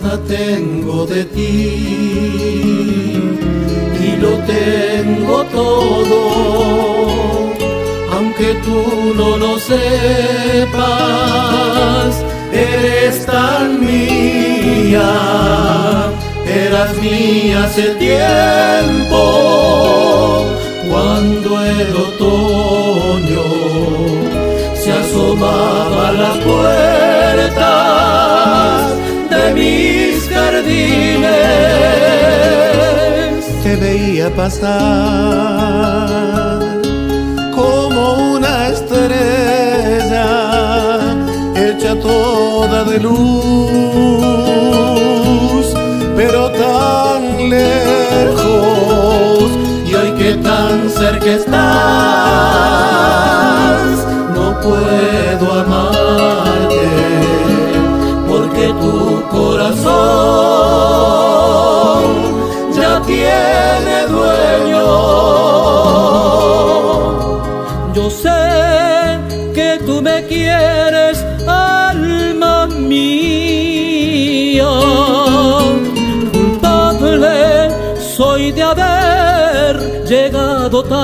nada tengo de ti y lo tengo todo, aunque tú no lo sepas. Eres tan mía, eras mía hace tiempo, cuando el otoño se asomaba a las puertas de mis jardines. Te veía pasar como una estrella hecha toda de luz, pero tan lejos, y hoy que tan cerca estás, no puedo amarte, porque tu corazón ya tiene dueño. Yo sé que tú me quieres, alma mía. Culpable soy de haber llegado tarde.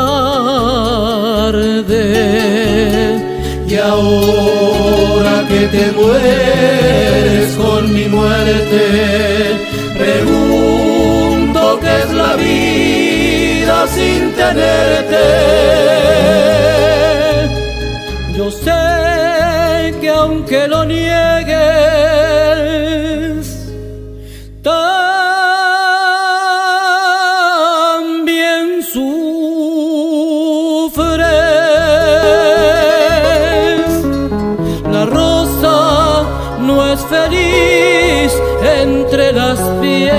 Y ahora que te mueres con mi muerte, pregunto qué es la vida sin tenerte. Yo sé que aunque lo niegues, también sufres. La rosa no es feliz entre las piedras.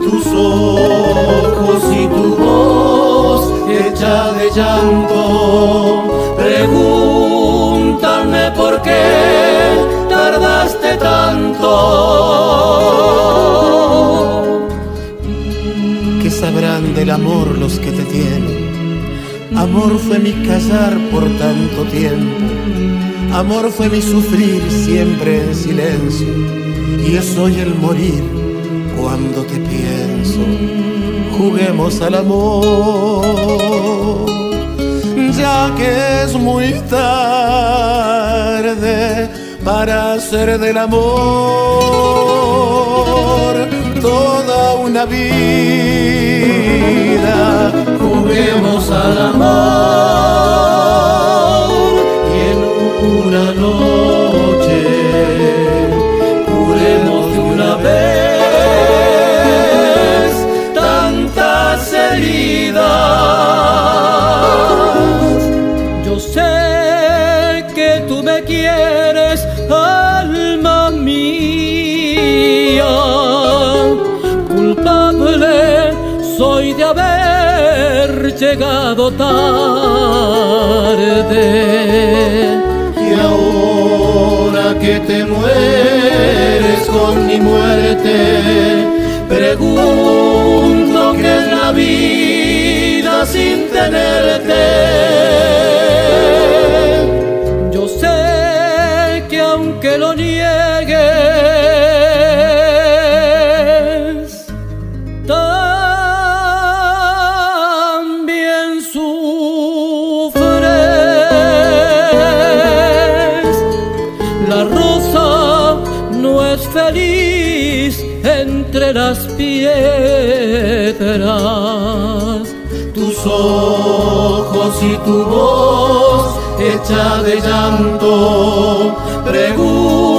Tus ojos y tu voz hecha de llanto pregúntame por qué tardaste tanto. ¿Qué sabrán del amor los que te tienen? Amor fue mi callar por tanto tiempo, amor fue mi sufrir siempre en silencio, y es hoy el morir cuando te pienso. Juguemos al amor, ya que es muy tarde para hacer del amor toda una vida. Juguemos al amor y en una noche curemos de una vez tantas heridas. Yo sé que tú me quieres, alma mía. Culpable soy de haber llegado tarde. Y ahora que te mueres con mi muerte, pregunto qué es la vida sin tenerte. Yo sé que aunque lo niegues, también sufres. La rosa no es feliz entre las piedras. Tus ojos y tu voz hecha de llanto pregunto